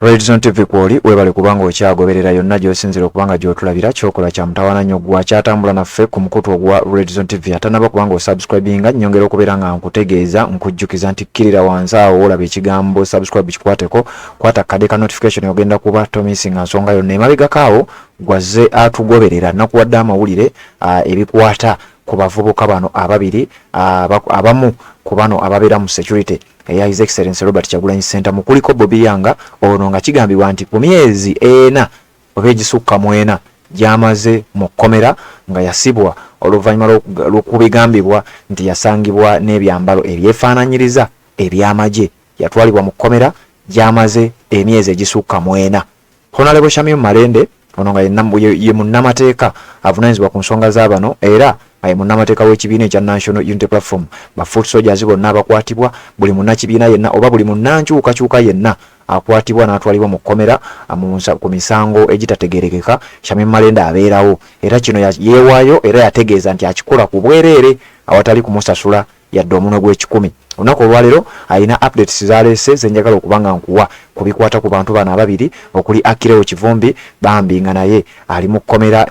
Red Zone TV kwoli webale kubanga okyagoberera yonna gy'osinzira okubanga gy'otulabira kyokola kya mutawana nnyo gwa kyatambula naffe ku mukutu ogwa Red Zone TV atanaba kubanga osubscribinga nnyongera okubeera nga nkutegeeza nkujjukiza nti kkirira wansi awo olaba ekigambo subscribe kikwateko kwata kade ka notification ogenda kuba tomisinga nsonga yonna emabegako awo gwazze atugoberera nakuwadde amawulire ebikwata ku bavubuka bano ababiri abamu ku bano ababeera mu security eya His Excellency Robert Kyagulanyi Center mukuliko Bobby Yanga ono nga kigambibwa nti ku myezi 4 oba egisukka mu 4 gyamaze mu kkomera nga yasibwa oluvannyuma lw'okubigambibwa nti yasangibwa n'ebyambalo ebyefaananyiriza eby'amagye yatwalibwa mu kkomera gyamaze emyezi egisukka mu 4. Honorable Shamim Malende ono nga ye munnamateeka avunaanyizibwa ku nsonga z'abano era aye munnamateeka w'ekibiina ekya National Unity Platform ba Foot Soldiers bonna abakwatibwa buli munnakibiina yenna oba buli munnankyukakyuka yenna akwatibwa n'atwalibwa mu kkomera ku misango egitategerekeka. Shamim Malende abeerawo era kino yeewaayo era yategeeza nti akikola ku bwereere awatali kumusasula yadde omunwe gw'ekikumi. Olunaku olwaleero alina updates zaleese zenjagala okubanga nkuwa kubikwata ku bantu bano ababiri okuli Akirewo Kivumbi bambi nga naye ali mu kkomera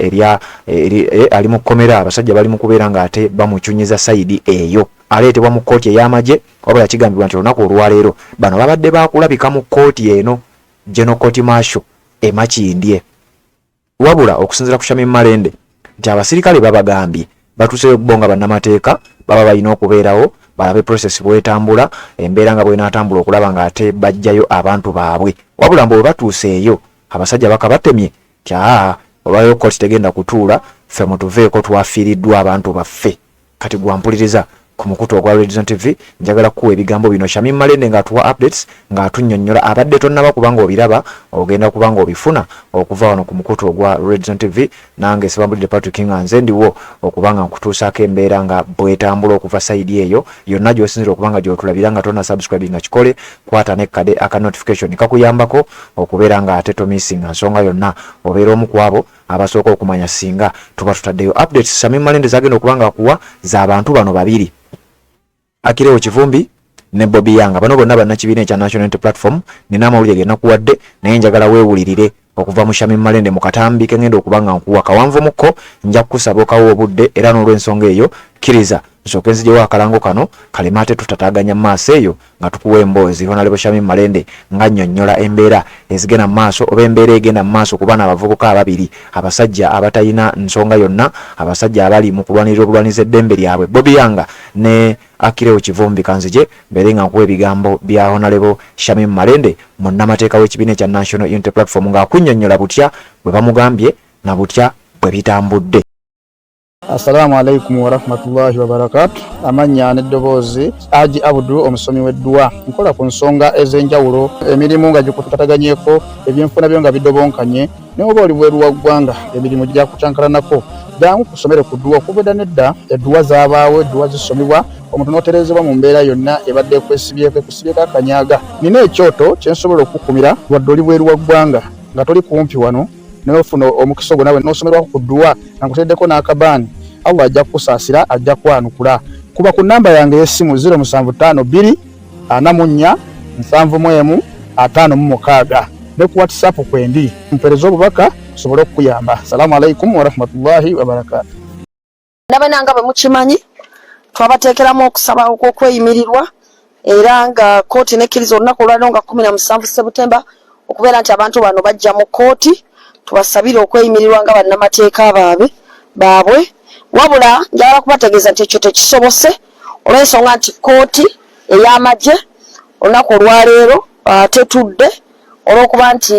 ali mu kkomera abasajja bali mu kubeera nga ate bamukyunyiza sayidi eyo aleetebwa mu kkooti ey'amagye wabula kigambibwa nti olunaku olwaleero bano babadde bakulabika mu kkooti eno General Court Martial Makindye wabula okusinziira ku Shamim Malende nti abasirikale babagambye batuseeyo kubonga bannamateeka baba balina okubeerawo balabe process bwetambula embeera nga bwenatambula okulaba nga ate bajjayo abantu baabwe wabula mbo batuuseeyo abasajja bakabatemye kya olwayo kkooti tegenda kutuula ffe mutuveeko twafiiriddwa abantu baffe. Kati gwampuliriza ku mukutu ogwa Red Zone TV njagala kuwa ebigambo bino Shamim Malende ng'atuwa updates ng'atunnyonnyola abadde tonnaba kubanga obiraba ogenda kubanga obifuna okuva wano ku mukutu ogwa Red Zone TV nange Sebambulidde Patrick nga nze ndiwo okubanga nkutuusaako embeera nga bwetambula okuva sayidi eyo yonna gy'osinzira okubanga gy'otulabira nga tonna subscribe nga kikole kwata nekkade aka notification kakuyambako okubeera nga ate tomisinga nsonga yonna obeera omu ku abo abasooka okumanya singa tuba tutaddeyo updates Shamim Malende zagenda okubanga akuwa z'abantu bano babiri Akirewo Kivumbi ne Bobby Yanga bano bonna bannakibiina ekya National Unity Platform nina amawulire ge nakuwadde naye njagala weewulirire okuva mu Shamim Malende mu katambi ke ngenda okubanga nkuwa kawanvu mukko nja kukusaba okawo obudde era n'olw'ensonga eyo kkiriza nsooke nzijewo akalango kano kalema ate tutataganya maaso eyo nga tukuwa emboozi Honorable Shamim Malende nga nnyonnyola embeera ezigenda mu maaso oba embeera egenda mu maaso ku bana abavubuka ababiri abasajja abatalina nsonga yonna abasajja abali mu kulwanirira obulwaniza eddembe lyabwe Bobby Yanga ne Akirewo Kivumbi kanzije mbere nga nkuwa ebigambo bya Honorable Shamim Malende munnamateeka w'ekibiina ekya National Unity Platform ng'akunnyonnyola butya bwe bamugambye na butya bwe bitambudde. Assalamu alaikum wa rahmatullahi wa barakatuh. Amanya n'eddoboozi Haji Abdu omusomi w'eddua nkola ku nsonga ez'enjawulo emirimu nga gikutataganyeko ebyenfuna byo nga bidobonkanye ne oba oli bweru wa ggwanga emirimu gya kucankalanako jangu kusomere ku ddua okubeda nedda eddua zaabaawo eddua zisomibwa omuntu n'oterezebwa mu mbeera yonna ebadde ekwesibyeko akanyaga. Nina ekyoto kyensobola okukumira wadde oli bweru wa ggwanga nga toli kumpi wano n'ofuna omukisa ogwo nawe n'osomerwako ku ddua nga nkuteddeko n'akabaani Allah ajja kusaasira ajja kwanukula. Kuba ku namba yange y'essimu 0752 44 71 56 ne ku WhatsApp kwendi mpereza obubaka sobole okuyamba. Assalamu alaikum wa rahmatullahi wa barakatuh. Ndabananga bwe mukimanyi twabateekeramu okusaba okweyimirirwa era nga kooti nekkiriza olunaku olwaliro nga 17 Septemba okubeera nti abantu bano bajja mu kooti tubasabire okweyimirirwa nga bannamateeka baabwe wabula njagala kubategeeza nti ekyo tekisobose olw'ensonga nti kooti ey'amagye olunaku olwaleero tetudde olw'okuba nti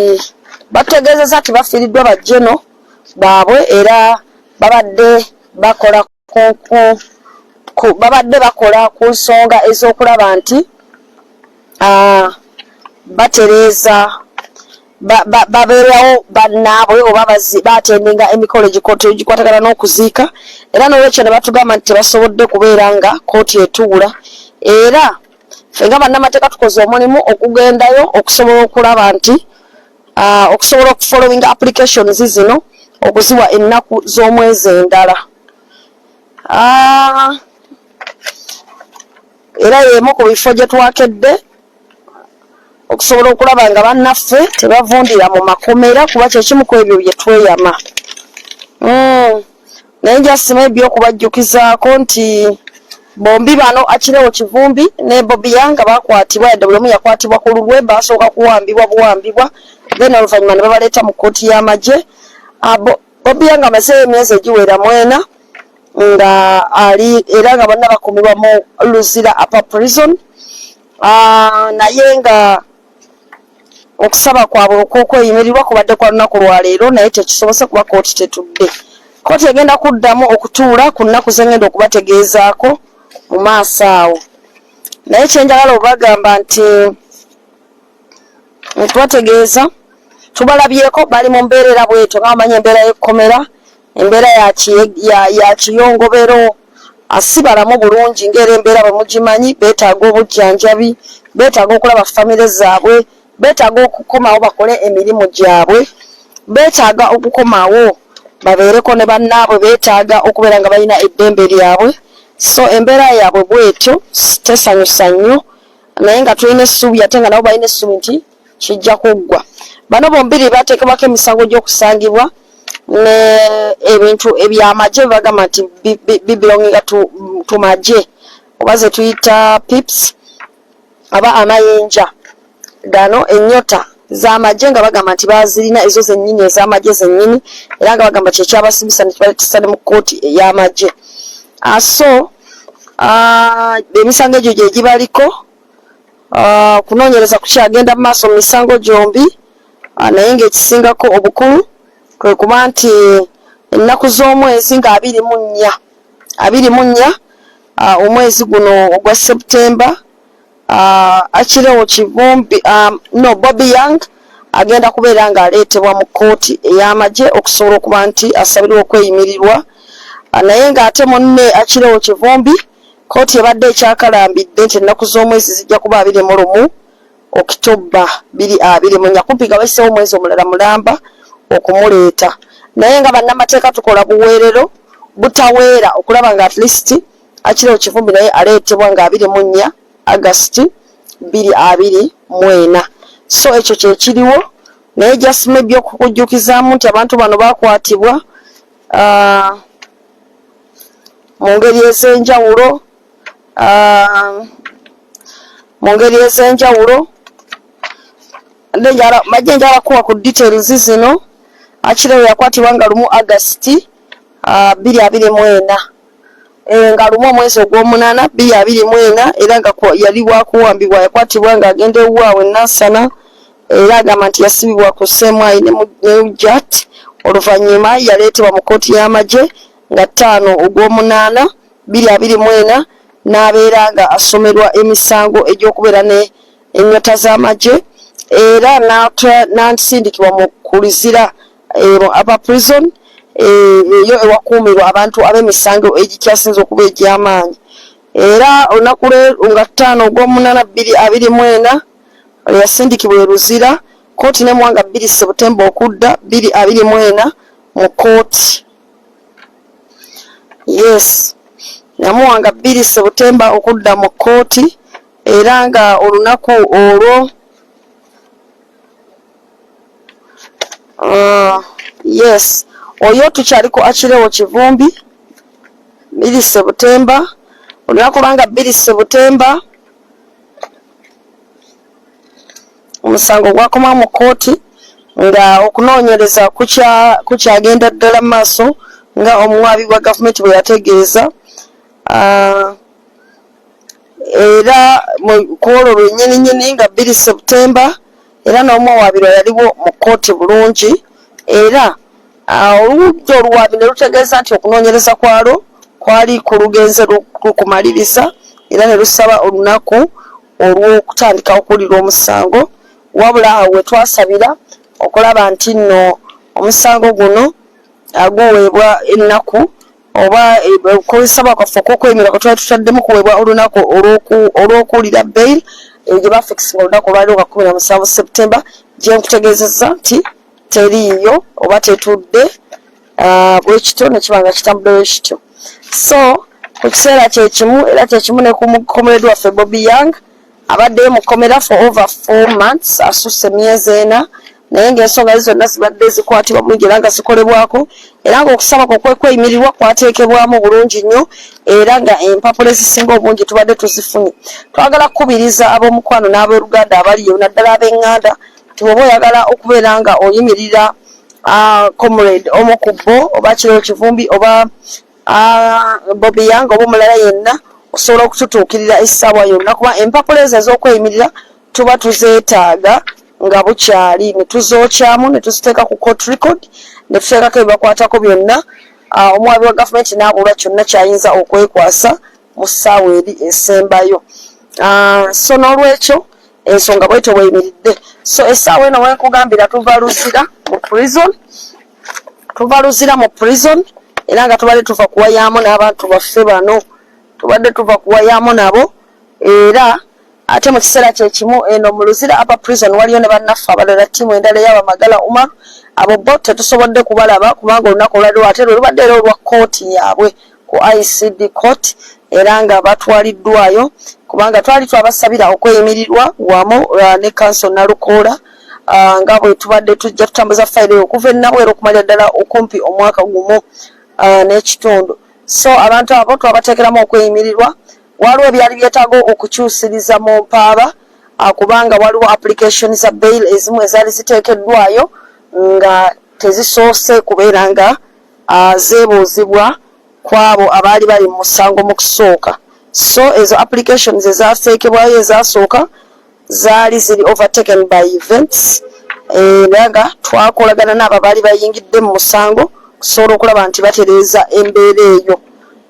batutegeezeza nti bafiiriddwa bajjeno baabwe era babadde bakola ku nsonga ez'okulaba nti batereeza babeerawo bannaabwe oba baatendinga emikolo gikwatagana n'okuziika era n'olwekyo ne batugamba nti tebasobodde kubeera nga kooti etuula era ffe nga bannamateeka tukoze omulimu okugendayo okusobola okulaba nti okusobola okufollowinga applications zino okuziwa ennaku z'omwezi endala era y'emu ku bifo gye twakedde okusobola okulaba nga bannaffe tebavundira mu makomera kuba kyekimu ku ebyo bye tweyama. Naye njasima ebyo okubajjukizaako nti bombi bano Akirewo Kivumbi ne Bobby Young bakwatibwa, yadde buli omu yakwatibwa ku lulwe, basooka kuwambibwa then oluvannyuma ne babaleeta mu kkooti y'amagye. Bobby Young amaze emyezi egiwera 4 nga ali era nga bonna bakuumibwa mu Luzira Upper Prison. Naye nga okusaba kwabwe okw'okweyimirirwa kubadde kwa lunaku lwa leero naye tekisobose kuba kkooti tetudde. Kkooti egenda kuddamu okutuula ku nnaku zengenda okubategeezaako mu maaso awo. Naye kyenjagala obagamba nti tubategeeza tubalabyeko bali mu mbeerera bwetyo nga bamanyi embeera y'ekkomera, embeera ya kiyongobero, asibalamu bulungi ng'era embeera bwe mugimanyi, beetaaga obujjanjabi, beetaaga okulaba famire zaabwe, beetaaga okukomawo bakole emirimu gyabwe, beetaaga okukomawo babeereko ne bannaabwe, beetaaga okubeera nga balina eddembe lyabwe. So embeera yaabwe bwetyo tesanyusa nnyo naye nga tulina essuubi ate nga nabo balina essuubi nti kijja kuggwa. Bano bombiri bateekebwako emisango gy'okusangibwa ebintu ebyamagye bagamba nti bibelonginga tu magye oba ze tuyita pips aba amayinja gano ennyota z'amagye nga bagamba nti bazirina ezo zennyini ez'amagye zennyini era nga bagamba kyekyabasibisa ne kibaleetesa ne mu kkooti ey'amagye. Emisango egyo gye gibaliko. Kunoonyereza kukyagenda mu maaso mu misango gyombi naye ng'ekisingako obukulu kwe kuba nti ennaku z'omwezi nga 24 omwezi guno ogwa Septemba Akirewo Kivumbi Bobby Young agenda kubeera ng'aleetebwa mu kkooti ey'amagye okusobola okuba nti asabirwa okweyimirirwa. Naye ng'ate munne Akirewo Kivumbi kkooti ebadde ekyakalambidde nti ennaku z'omwezi zijja kuba 21 Okitoba 2024 kumpi nga bayiseewo omwezi omulala mulamba okumuleeta. Naye nga bannamateeka tukola buweerero butaweera okulaba nga at least Akirewo Kivumbi naye aleetebwa nga 24 August 2024. So ekyo kyekiriwo naye jasima ebyokukujjukizaamu nti abantu bano bakwatibwa mu ngeri ez'enjawulo. Majje njala kuwa ku details zino. Akirewo yakwatibwa nga 1 August 2024 nga lumu omwezi ogw'omunana 2024 era nga yali wakuwambibwa yakwatibwa nga agenda ewuwaabwe Nansana era agamba nti yasibibwa ku Semwayi ne Ujat. Oluvannyuma yaleetebwa mu kkooti y'amagye nga 5 ogw'omunana 2024 n'abeera nga asomerwa emisango egy'okubeera ne ennyota z'amagye era n'asindikibwa mu kulizira Upper Prison eyo ewakuumirwa abantu ab'emisango egikyasinze okuba egy'amaanyi. Era olunaku nga 5 ogw'omunana 2024 yasindikibwa e Luzira kkooti n'emuwanga 2 Septemba okudda 2024 mu kkooti. Yes, namuwanga 2 Septemba okudda mu kkooti era nga olunaku olwo yes oyo tukyaliko Akirewo Kivumbi 2 Septemba olunaku lwanga 2 Septemba omusango gwakoma mu kkooti nga okunoonyereza kukyagenda ddala mu maaso nga omuwaabi wa gavumenti bwe yategeeza. Era ku olwo lwennyininyini nga 2 Septemba era n'omuwaabirwa yaliwo mu kkooti bulungi era oludda oluwaabi ne lutegeeza nti okunoonyereza kwalwo kwali ku lugenze kumaliriza era ne lusaba olunaku olw'okutandika okuwulira omusango wabula awo we twasabira okulaba nti nno omusango guno guweebwa ennaku oba okusaba kwaffe okw'okweyimira kwe twali tutaddemu kuweebwa olunaku olw'okuwulira bail gye bafikisinga olunaku olwali olwa 17 Septemba gye nkutegeezezza nti teriiyo oba tetudde bwe kityo ne kiba nga kitambudde bwe kityo. So ku kiseera kyekimu era kyekimu ne ku comrade waffe Bobby Young abadde mukomera for over 4 months asusse myezi 4 naye ng'ensonga zonna zibadde zikwatibwa bulungi era nga zikolebwako era ng'okusaba kweyimirirwa kwateekebwamu bulungi nnyo era nga empapula ezisinga obungi tubadde tuzifunye. Twagala kukubiriza ab'omukwano n'ab'oluganda abaliyo naddala ab'eŋŋanda nti bw'oba oyagala okubeera nga oyimirira comrade omu ku bo oba Kirabo Kivumbi oba Bobby Yang oba omulala yenna osobola okututuukirira essaawa yonna kuba empapula ezo ez'okweyimirira tuba tuzeetaaga nga bukyali ne tuzookyamu ne tuziteeka ku court record ne tuteekako ebibakwatako byonna omwabi wa gavumenti n'abulwa kyonna kyayinza okwekwasa mu ssaawa eri esembayo. So n'olwekyo ensonga bwetyo bweyimiridde. So essaawa eno wenkugambira tuva luzira mu prison era nga tubadde tuva kuwayaamu n'abantu baffe bano tubadde tuva kuwayaamu nabo era ate mu kiseera kyekimu eno mu Luzira Upper Prison waliyo ne bannaffe abalala ttiimu endala ey'Abamagala Umar abo bo tetusobodde kubalaba kubanga olunaku olwaliwo ate lwe lubadde era olwa kooti yaabwe ku ICD court era nga batwaliddwayo kubanga twali twabasabira okweyimirirwa wamu ne council Nalukoola nga bwe tubadde tujja tutambuza fayiro okuva ennaweero okumalira ddala okumpi omwaka gumu n'ekitundu. So abantu abo twabateekeramu okweyimirirwa waliwo ebyali byetaaga okukyusiriza mu mpaaba kubanga waliwo application za bail ezimu ezaali ziteekeddwayo nga tezisoose kubeera nga zeebuuzibwa kwabo abaali bali mu musango mu kusooka. So ezo applications ezaateekebwayo ezasooka zaali ziri overtaken by events era nga twakolagana n'abo baali bayingidde mu musango kusobola okulaba nti batereeza embeera eyo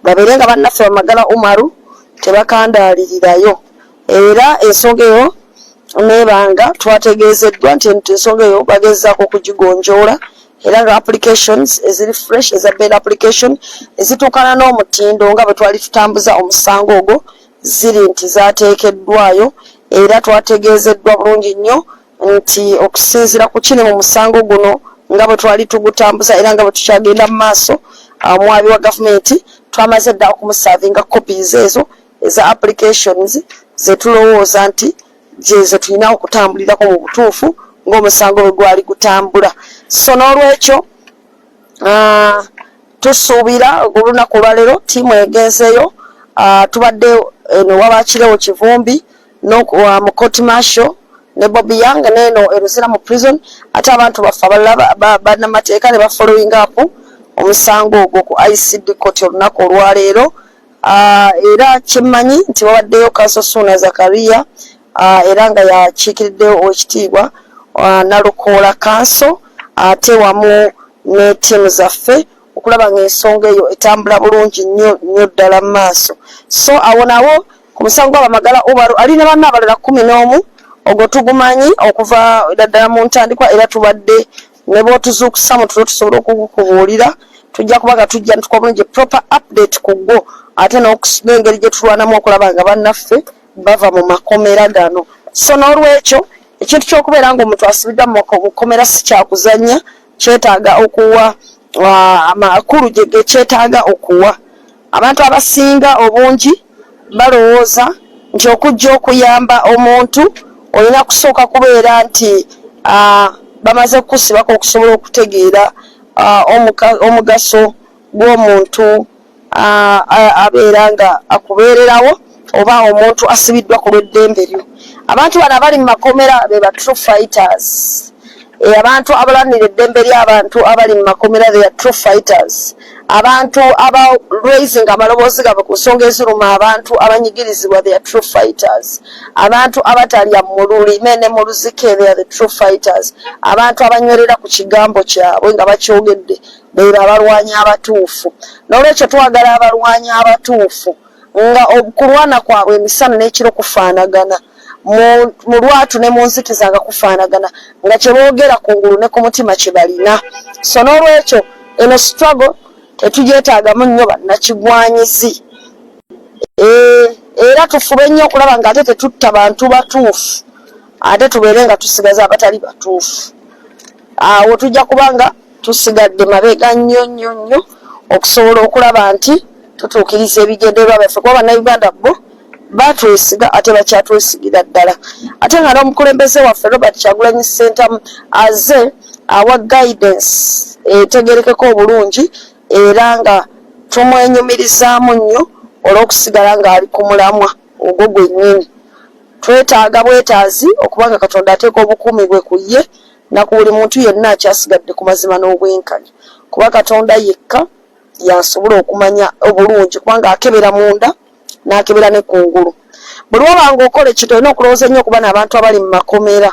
babeere nga bannaffe Bamagala Umaru tebakandaalirirayo era ensonga eyo nebanga twategeezeddwa nti ensonga eyo bagezaako okugigonjoola era nga applications eziri fresh eza bail application ezituukana n'omutindo nga bwe twali tutambuza omusango ogwo ziri nti zaateekeddwayo era twategeezeddwa bulungi nnyo nti okusinziira ku kiri mu musango guno nga bwe twali tugutambuza era nga bwe tukyagenda mu maaso omwabi wa gavumenti twamaze dda okumusavinga copies ezo eza applications zetulowooza nti ze tulina okutambulirako mu butuufu ng'omusango bwe gwali gutambula. So n'olwekyo tusuubira olunaku olwaleero ttiimu egenzeeyo tubadde eno waba Kirabo Kivumbi mu court martial ne Bobby Yang n'eno Luzira mu prison ate abantu baffe abalala bannamateeka ne bafollowing up omusango ogwo ku ICD court olunaku olwaleero. Era kyemmanyi nti wabaddeyo Council Ssuuna Zakaria era nga yakiikiriddeyo owekitiibwa Nalukoola Council ate wamu ne ttiimu zaffe okulaba ng'ensonga eyo etambula bulungi nnyo ddala mu maaso. So awo nawo ku musango gw'Abamagala Umaru ali ne banna abalala 11 ogwo tugumanyi okuva ddala mu ntandikwa era tubadde ne bootuzuukusa mu tulo tusobola okukubuulira tujja kubaga tujja ntukola bulungi proper update ku gwo ate n'engeri gye tulwanamu okulaba nga bannaffe bava mu makomera gano. So n'olwekyo ekintu ky'okubeera ng'omuntu asibiddwa mu komera si kyakuzannya kyetaaga okuwa amakulu gye kyetaaga okuwa. Abantu abasinga obungi balowooza nti okujja okuyamba omuntu olina kusooka kubeera nti bamaze kukusibako okusobola okutegeera omugaso gw'omuntu abeera nga akubeererawo oba omuntu asibiddwa ku lw'eddembe lyo. Abantu bano abali mu makomera be ba true fighters. Abantu abalanira eddembe ly'abantu abali mu makomera they are true fighters. Abantu aba raising amaloboozi gaabwe ku nsonga eziruma abantu abanyigirizibwa they are true fighters. Abantu abatalya mu lulime ne mu luzike they are the true fighters. Abantu abanywerera ku kigambo kyabwe nga bakyogedde beera abalwanyi abatuufu. N'olwekyo twagala abalwanyi abatuufu nga okulwana kwabwe emisana n'ekiro kufaanagana mu lwatu ne mu nzikiza nga kufaanagana nga kye boogera ku ngulu ne ku mutima kye balina. So n'olwekyo eno struggle tetugyetaagamu nnyo bannakigwanyizi era tufube nnyo okulaba nga ate tetutta bantu batuufu ate tubeere nga tusigaza abatali batuufu. Awo tujja kubanga tusigadde mabega nnyo okusobola okulaba nti tutuukiriza ebigendererwa byaffe kuba bannayuganda bo batwesiga ate bakyatwesigira ddala ate nga n'omukulembeze waffe Robert Kyagulanyi Ssentamu aze awa guidance etegerekeko obulungi era nga tumwenyumirizaamu nnyo olw'okusigala ng'ali ku mulamwa ogwo gwennyini. Twetaaga bwetaazi okubanga Katonda ateeka obukuumi bwe ku ye na ku buli muntu yenna akyasigadde ku mazima n'obwenkanya kuba Katonda yekka yasobola okumanya obulungi kubanga akebera munda n'akebera ne kungulu. Buli wabanga okola ekintu olina okulowooza nnyo ku bano abantu abali mu makomera.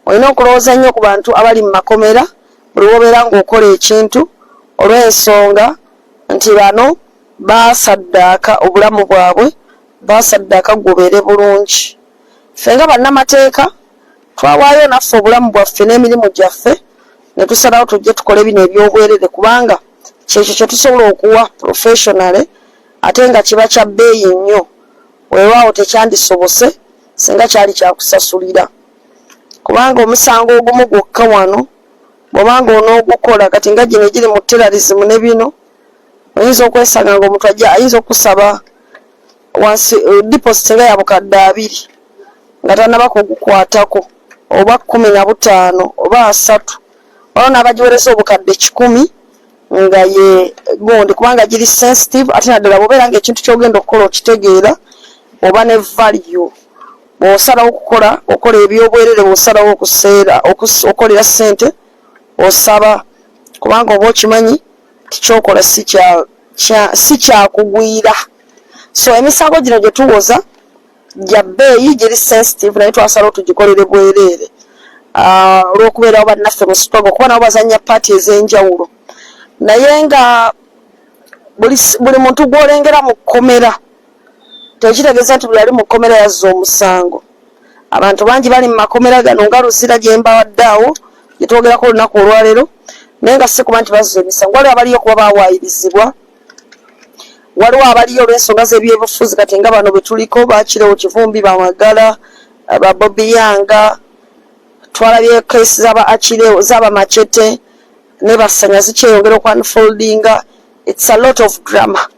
Olina okulowooza nnyo ku bantu abali mu makomera buli wobeera ng'okola ekintu olw'ensonga nti bano baasaddaaka obulamu bwabwe baasaddaaka gubeere bulungi. Ffe nga bannamateeka twawaayo naffe obulamu bwaffe n'emirimu gyaffe ne tusalawo tujje tukole bino eby'obwerere kubanga kyekyo kye tusobola okuwa professionally ate nga kiba kya bbeeyi nnyo weewaawo tekyandisobose singa kyali kyakusasulira kubanga omusango ogumu gwokka wano bw'obanga onoogukola kati nga gino egiri mu terrorism ne bino oyinza okwesanga ng'omuntu ajja ayinza okusaba wansi deposit nga ya bukadde 2 nga tannaba kugukwatako oba 15 oba 3 waliwo n'abagiwereza obukadde 10 nga ye gundi kubanga giri sensitive ate naddala bw'obeera ng'ekintu ky'ogenda okukola okitegeera oba ne value bw'osalawo okola ebyobwerere bw'osalawo okolera ssente osaba kubanga oba okimanyi tikyokola si kyakugwira. So emisango gino gye tuwoza gya bbeeyi giri sensitive naye twasalawo tugikolere bwereere olw'okubeerawo bannaffe mu struggle kuba nabo bazannya paati ez'enjawulo naye nga buli muntu gw'olengera mu kkomera tekitegeeza nti buli ali mu kkomera yazza omusango. Abantu bangi bali mu makomera gano nga Luzira gye mbawadde awo gye twogerako olunaku olwaleero naye nga si kuba nti bazza emisango waliwo abaliyo okuba baawaayirizibwa waliwo abaliyo olw'ensonga z'ebyebufuzi kati nga bano betuliko bakirewo Kivumbi Bamagala Bobi Yanga twalabye keesi z'aba Akirewo z'aba Machete ne Basanya zikyeyongera okwanfoldinga. It's a lot of drama.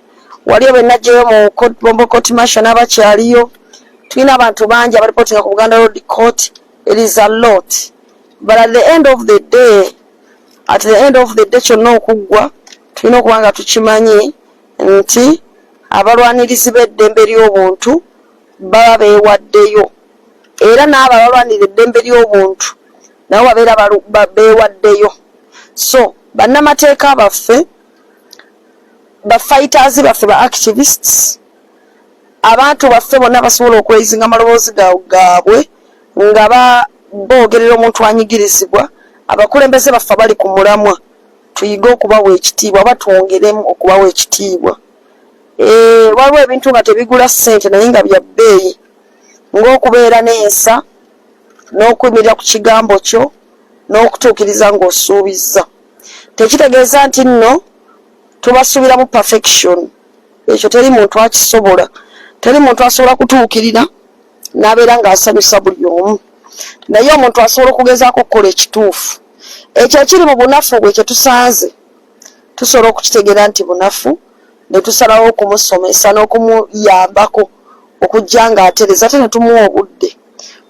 Waliyo benajjeyo mu Bombo Court Martial n'abakyaliyo tulina abantu bangi abalipotinga ku Buganda Road Court. It is a lot but at the end of the day kyonna okuggwa tulina okuba nga tukimanyi nti abalwanirizi b'eddembe ly'obuntu baba beewaddeyo era n'abo abalwanira eddembe ly'obuntu nabo babeera beewaddeyo. So bannamateeka baffe bafighters baffe ba activists abantu baffe bonna basobola okweizinga amaloboozi gaabwe nga boogerera omuntu anyigirizibwa abakulembeze baffe bali ku mulamwa tuyige okubawa ekitiibwa oba twongeremu okubawa ekitiibwa. Waliwo ebintu nga tebigula ssente naye nga bya bbeeyi ng'okubeera n'ensa n'okuyimirira ku kigambo kyo n'okutuukiriza ng'osuubizza. Tekitegeeza nti nno tubasuubiramu perfection ekyo teri muntu akisobola teri muntu asobola kutuukirira n'abeera ng'asanyusa buli omu naye omuntu asobola okugezaako okukola ekituufu ekyo ekiri mu bunafu bwe kye tusanze tusobola okukitegeera nti bunafu ne tusalawo okumusomesa n'okumuyambako okujja ng'atereza ate ne tumuwa obudde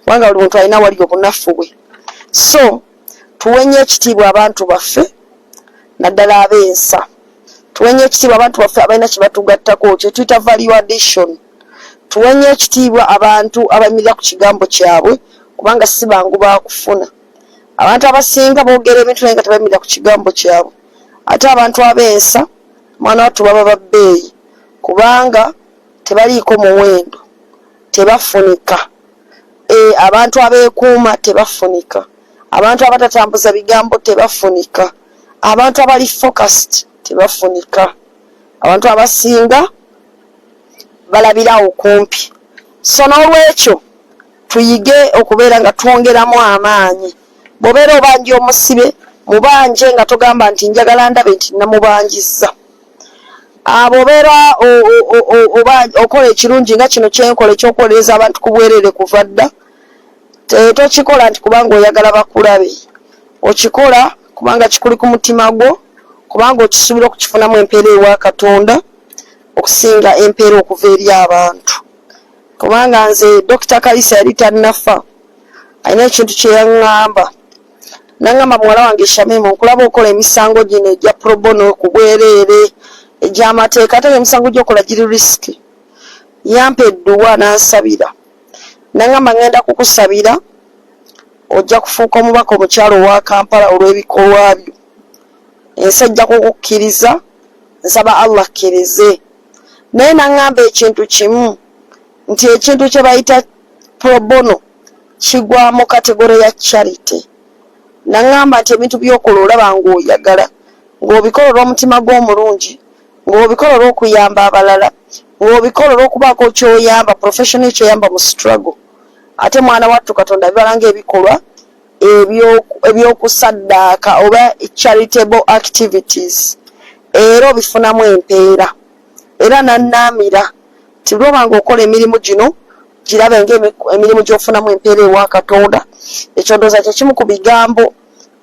kubanga buli muntu alina wali obunafu bwe. So tuwenye ekitiibwa abantu baffe naddala ab'ensa tuwenye ekitiibwa abantu baffe abalina kye batugattako kye tuyita value addition. Tuwenye ekitiibwa abantu abayimirira ku kigambo kyabwe kubanga si bangu baakufuna. Abantu abasinga boogera ebintu naye nga tebayimirira ku kigambo kyabwe ate abantu ab'ensa mwana wattu baba babbeeyi kubanga tebaliiko muwendo tebafunika. Abantu abeekuuma tebafunika. Abantu abatatambuza bigambo tebafunika. Abantu abali focused tebafunika. Abantu abasinga balabirawo kumpi. So n'olwekyo tuyige okubeera nga twongeramu amaanyi. Bw'obeera obanja omusibe mubanje nga togamba nti njagala ndabe nti namubanjizza. Bw'obeera okola ekirungi nga kino kyenkola ekyokuwolereza abantu ku bwereere kuva dda tokikola nti kubanga oyagala bakulabe. Okikola kubanga kikuli ku mutima gwo kubanga okisuubira okukifunamu empeera ewa Katonda okusinga empeera okuva eri abantu. Kubanga nze Dr. Kalisa yali tannafa alina ekintu kye yaŋŋamba. N'aŋŋamba muwala wange Shamimu nkulaba okola emisango gino egya pro bono ku bwereere egy'amateeka ate emisango gy'okola giri risiki. Yampa edduwa n'ansabira. N'aŋŋamba ngenda kukusabira ojja kufuuka omubaka omukyalo owa Kampala olw'ebikolwa byo. Ensi ejja kukukkiriza, nsaba Allah akkirize. Naye n'aŋŋamba ekintu kimu nti ekintu kye bayita pro bono kigwa mu kategore ya charity. N'aŋŋamba nti ebintu by'okola olaba ng'oyagala, ng'obikola olw'omutima gw'omulungi, ng'obikola olw'okuyamba abalala, ng'obikola olw'okubaako ky'oyamba professional ky'oyamba mu struggle. Ate mwana wattu Katonda bibala ng'ebikolwa ebyokusaddaaka oba charitable activities era obifunamu empeera. Era nannaamira nti lwobanga okola emirimu gino girabe ng'emirimu gy'ofunamu empeera ewa Katonda. Ekyo ndowooza kye kimu ku bigambo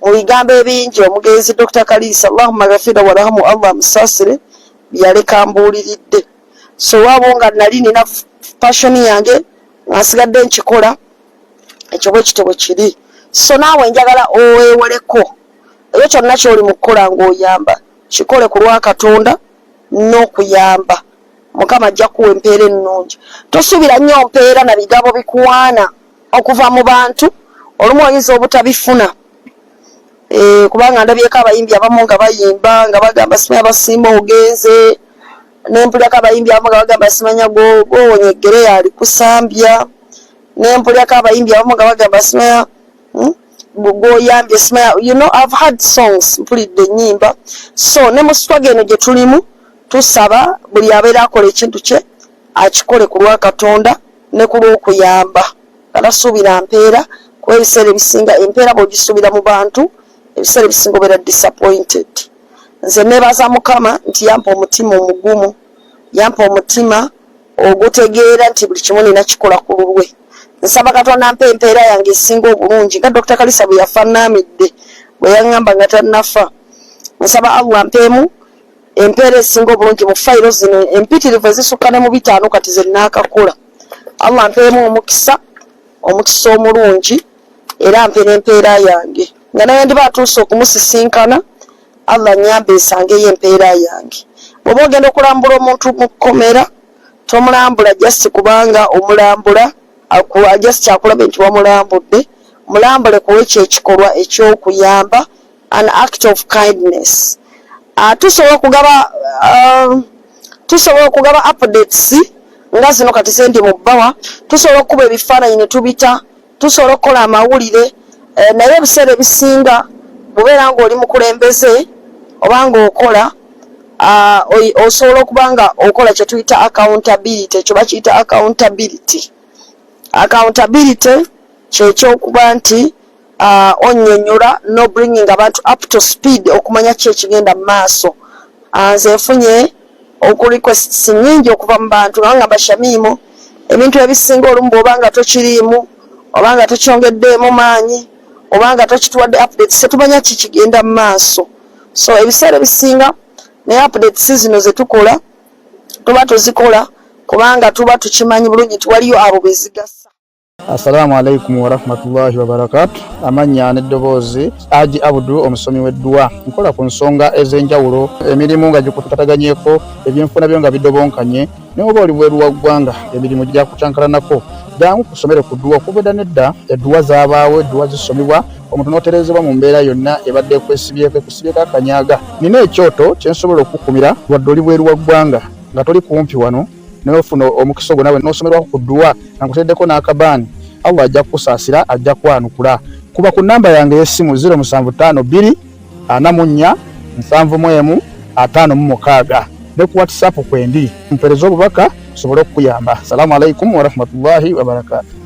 mu bigambo ebingi omugenzi Dr. Kalisa Allahumma ghafira warhamu Allah musaasire byaleka mbuuliridde. So wabo nga nali nina passion yange nga nsigadde nkikola ekyo bwe kityo bwe kiri. So naawe njagala oweewoleko ekyo kyonna ky'oli mu kukola ng'oyamba kikole ku lwa Katonda n'okuyamba. Mukama ajja kuwa empeera ennungi. Tosuubira nnyo mpeera na bigabo bikuwaana okuva mu bantu olumu oyinza obutabifuna. Kubanga ndabyeko abayimbi abamu nga bayimba nga bagamba simanya basimba ogenze, n'empulirako abayimbi abamu nga bagamba simanya gwowonya yali kusambya, n'empulirako abayimbi abamu nga bagamba simanya gwoyambye simanya. You know, I've had songs mpulidde ennyimba. So ne mu struggle eno gye tulimu tusaba buli abeera akola ekintu kye akikole ku lwa Katonda ne ku lw'okuyamba. Katasuubira mpeera kuba ebiseera ebisinga empeera bw'ogisuubira mu bantu ebiseera ebisinga obeera disappointed. Nze neebaza Mukama nti yampa omutima omugumu, yampa omutima ogutegeera nti buli kimu nina kikola ku lulwe. Nsaba Katonda ampe empeera yange esinga obulungi nga Dr. Kalisa bwe yafaanamidde bwe yaŋŋamba nga tannafa. Nsaba Allah ampeemu empeera esinga obulungi mu fayiro zino empitirivu ezisukka ne mu 5 kati ze nnaakakola. Allah ampeemu omukisa omulungi era ampe n'empeera yange nga naye ndiba atuuse okumusisinkana. Allah nyambe esangeyo empeera yange. Bw'oba ogenda okulambula omuntu mu kkomera tomulambula just kubanga omulambula just kyakulaba nti wamulambudde. Mulambule kuwe kyekikolwa eky'okuyamba, an act of kindness. Tusobola okugaba updates nga zino kati sente mu bbawa, tusobola okuba ebifaananyi ne tubita, tusobola okukola amawulire. Naye ebiseera ebisinga bubeera ng'oli mukulembeze obanga okola osobola okuba nga okola kye tuyita accountability. Ekyo bakiyita accountability. Accountability kyekyokuba nti onnyonnyola no bringing abantu up to speed okumanya ki ekigenda mu maaso. Nze nfunye okurequests nnyingi okuva mu bantu nga ngamba Shamimu ebintu ebisinga olumu bw'obanga tokiriimu obanga tokyongeddeemu maanyi obanga tokituwadde updates tetumanya ki kigenda mu maaso. So ebiseera ebisinga ne updates zino ze tukola tuba tuzikola kubanga tuba tukimanyi bulungi nti waliyo abo bezigasa. Assalamu alaikum wa rahmatullahi wa barakatuh. Amanya n'eddoboozi Haji Abdul omusomi w'edduwa. Nkola ku nsonga ez'enjawulo, emirimu nga gikutataganyeko, ebyenfuna byo nga bidobonkanye, ne oba oli bweru wa ggwanga emirimu gya kucankalanako. Jangu kusomere ku dduwa okuvudda nedda edduwa zaabaawo, edduwa zisomebwa omuntu n'otereezebwa mu mbeera yonna ebadde ekusibyeko akanyaaga. Nina ekyoto kye nsobola okukumira wadde oli bweru wa ggwanga nga toli kumpi wano n'ofuna omukisa ogwo nawe n'osomerwako ku dduwa nga nkuteddeko n'akabaani. Allah ajja kukusaasira, ajja kwanukula. Kuba ku namba yange y'essimu 0752 44 71 56 ne ku WhatsApp kwendi mpereza obubaka sobole okuyamba. Assalamu alaikum wa rahmatullahi wa barakatuh.